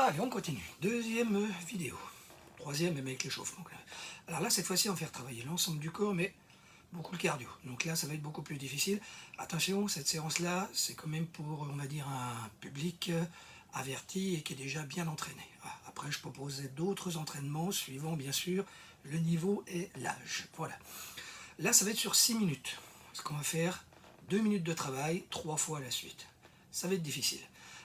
Allez, on continue. Deuxième vidéo. Troisième, même avec l'échauffement. Alors là, cette fois-ci, on va faire travailler l'ensemble du corps, mais beaucoup le cardio. Donc là, ça va être beaucoup plus difficile. Attention, cette séance-là, c'est quand même pour, on va dire, un public averti et qui est déjà bien entraîné. Voilà. Après, je proposais d'autres entraînements, suivant bien sûr le niveau et l'âge. Voilà. Là, ça va être sur 6 minutes. Parce qu'on va faire 2 minutes de travail, 3 fois à la suite. Ça va être difficile.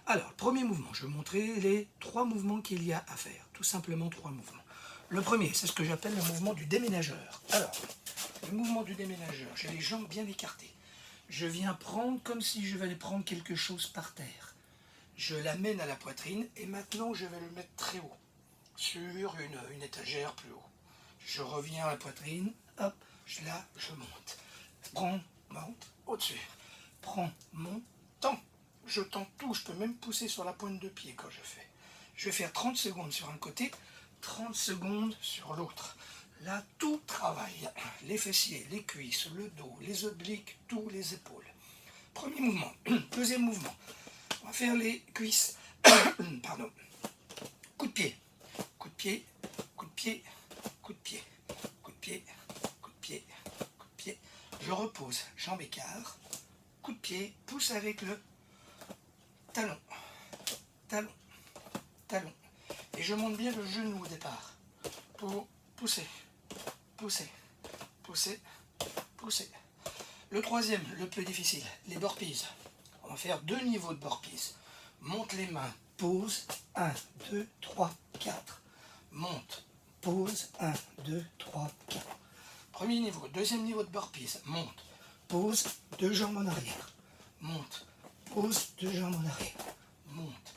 Alors, premier mouvement, je vais vous montrer les 3 mouvements qu'il y a à faire. Tout simplement 3 mouvements. Le premier, c'est ce que j'appelle le mouvement du déménageur. Alors, le mouvement du déménageur, j'ai les jambes bien écartées. Je viens prendre comme si je vais prendre quelque chose par terre. Je l'amène à la poitrine et maintenant je vais le mettre très haut, sur une étagère plus haut. Je reviens à la poitrine, hop, je monte. Prends, monte, au-dessus. Prends, monte, tends. Je tends tout, je peux même pousser sur la pointe de pied quand je fais. Je vais faire 30 secondes sur un côté, 30 secondes sur l'autre. Là, tout travaille. Les fessiers, les cuisses, le dos, les obliques, tous les épaules. Premier mouvement. Deuxième mouvement. On va faire les cuisses. Pardon. Coup de pied. Coup de pied. Coup de pied. Coup de pied. Coup de pied. Coup de pied. Coup de pied. Je repose. Jambes écart. Coup de pied. Pousse avec le talon. Talon. Talon. Et je monte bien le genou au départ. Pour pousser. Pousser. Pousser. Pousser. Le troisième, le plus difficile, les burpees. On va faire 2 niveaux de burpees. Monte les mains, pose, 1, 2, 3, 4. Monte, pose, 1, 2, 3, 4. Premier niveau. Deuxième niveau de burpees. Monte, pose, 2 jambes en arrière. Monte, pose, 2 jambes en arrière. Monte,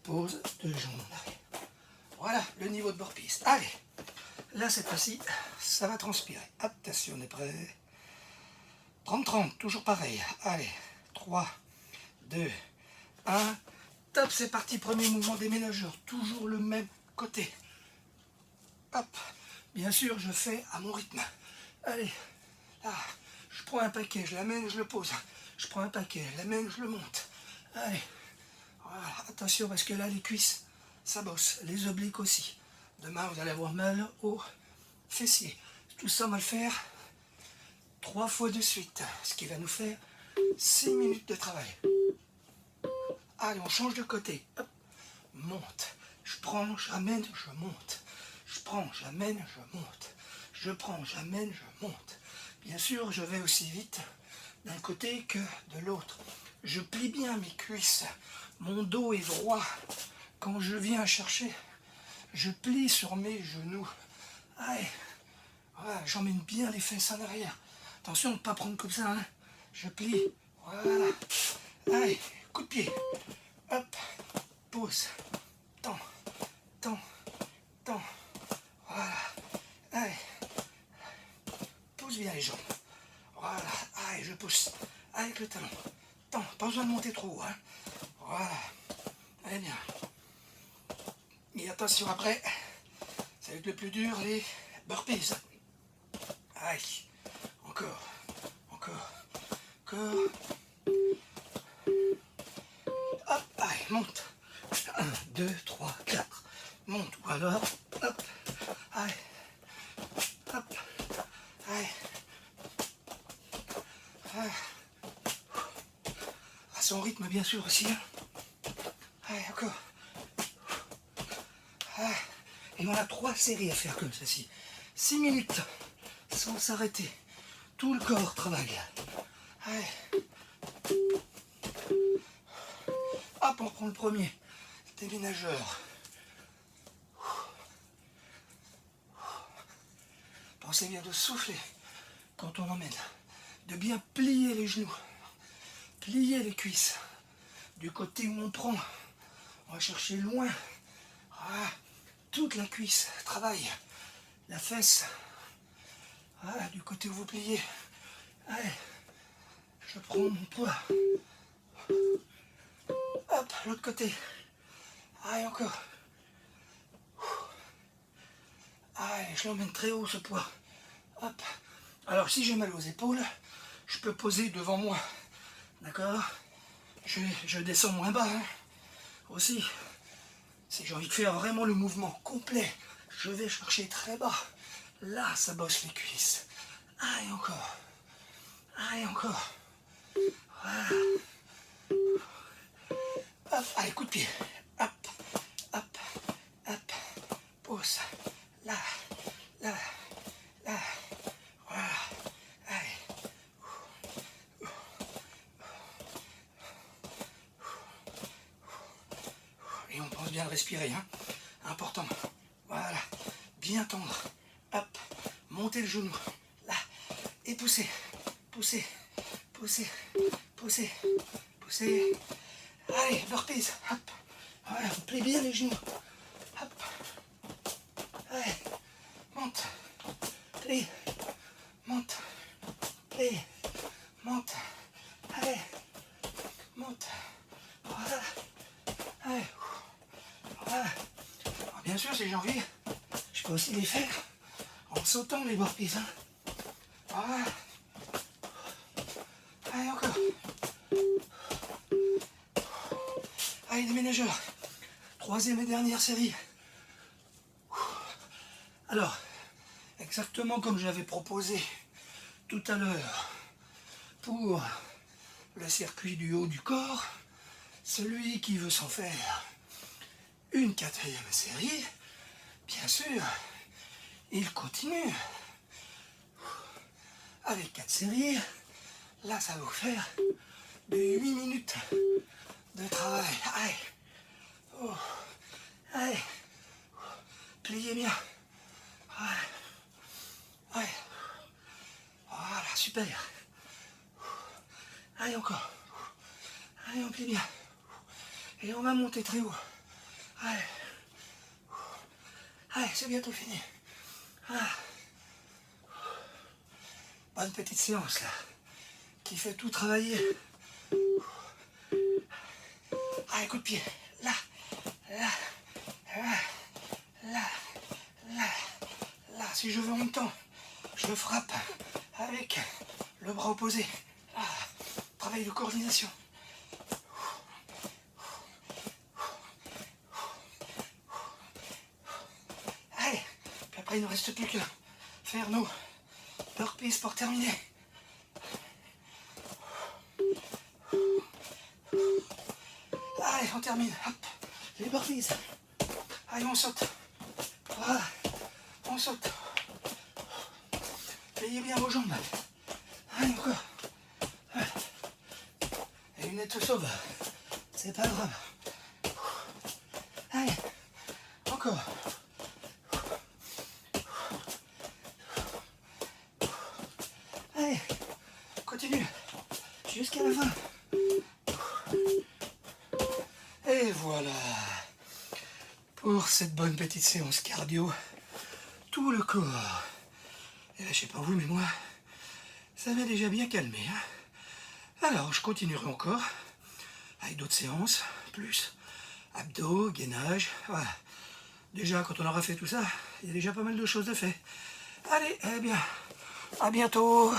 pose, 2 jambes en arrière. Voilà le niveau de burpees. Allez, là cette fois-ci, ça va transpirer. Attention, on est prêt. 30-30, toujours pareil. Allez, 3, 2, 1. Top, c'est parti. Premier mouvement déménageur. Toujours le même côté. Hop. Bien sûr, je fais à mon rythme. Allez. Là, je prends un paquet, je l'amène, je le pose. Je prends un paquet, je l'amène, je le monte. Allez. Voilà. Attention, parce que là, les cuisses, ça bosse. Les obliques aussi. Demain, vous allez avoir mal aux fessiers. Tout ça, on va le faire 3 fois de suite, ce qui va nous faire 6 minutes de travail. Allez, on change de côté. Hop. Monte. Je prends, j'amène, je monte. Je prends, j'amène, je monte. Je prends, j'amène, je monte. Bien sûr, je vais aussi vite d'un côté que de l'autre. Je plie bien mes cuisses. Mon dos est droit. Quand je viens chercher, je plie sur mes genoux. Allez. Voilà, j'emmène bien les fesses en arrière. Attention de ne pas prendre comme ça, hein. Je plie. Voilà. Allez, coup de pied. Hop. Pose. Tends. Tends. Tends. Voilà. Allez. Pousse bien les jambes. Voilà. Allez, je pousse. Avec le talon. Tends. Pas besoin de monter trop haut, hein. Voilà. Allez bien. Et attention après. Ça va être le plus dur, les burpees. Allez. Encore. Encore. Encore. Hop, allez, monte. 1, 2, 3, 4. Monte, ou alors, hop, allez, hop, allez. À son rythme, bien sûr, aussi. Hein. Allez, encore. Allez. Et on a 3 séries à faire comme ceci. 6 minutes, sans s'arrêter. Tout le corps travaille. Allez. Hop, on reprend le premier. Déménageur. Pensez bien de souffler quand on emmène. De bien plier les genoux. Plier les cuisses. Du côté où on prend. On va chercher loin. Voilà. Toute la cuisse travaille. La fesse. Voilà, du côté où vous pliez. Allez. Je prends mon poids. Hop, l'autre côté. Allez, encore. Allez, je l'emmène très haut ce poids. Hop. Alors, si j'ai mal aux épaules, je peux poser devant moi. D'accord? Je descends moins bas. Hein, aussi. Si j'ai envie de faire vraiment le mouvement complet, je vais chercher très bas. Là, ça bosse les cuisses. Ah, et encore. Ah, et encore. Voilà. Hop, allez, coup de pied. Hop, hop, hop. Pousse. Là, là, là. Voilà. Allez. Et on pense bien de respirer, hein. Important. Voilà. Bien tendre. Hop. Montez le genou. Là. Et poussez. Poussez. Poussez. Poussez. Poussez. Allez, burpees. Hop. Voilà. Vous pliez bien les genoux. Hop. Allez. Monte. Plie. Monte. Plie. Monte. Allez. Monte. Voilà. Allez. Voilà. Alors, bien sûr, si j'ai envie, je peux aussi les faire en sautant les burpees. Hein. Voilà. Allez, encore. Allez, déménageurs. Troisième et dernière série. Alors, exactement comme je l'avais proposé tout à l'heure pour le circuit du haut du corps, celui qui veut s'en faire une quatrième série, bien sûr, il continue avec 4 séries. Là, ça va vous faire de 8 minutes de travail. Allez, oh. Allez, pliez bien. Allez. Allez. Voilà, super. Allez, encore. Allez, on plie bien. Et on va monter très haut. Allez. Allez, c'est bientôt fini. Ah. Bonne petite séance là, qui fait tout travailler. Allez, coup de pied. Là, là, là, là, là, là. Si je veux en même temps, je frappe avec le bras opposé. Ah, travail de coordination. Allez, puis après il ne reste plus qu'à faire nos burpees pour terminer. Allez, on termine. Hop, les burpees. Allez, on saute. Voilà, on saute. Payez bien vos jambes. Allez, encore. Et une nette sauve. C'est pas grave. Allez, encore. Allez, continue. Jusqu'à la fin. Et voilà. Pour cette bonne petite séance cardio, tout le corps. Et là, je sais pas vous, mais moi, ça m'a déjà bien calmé. Hein. Alors, je continuerai encore avec d'autres séances, plus abdos, gainage. Voilà. Déjà, quand on aura fait tout ça, il y a déjà pas mal de choses de fait. Allez, eh bien, à bientôt.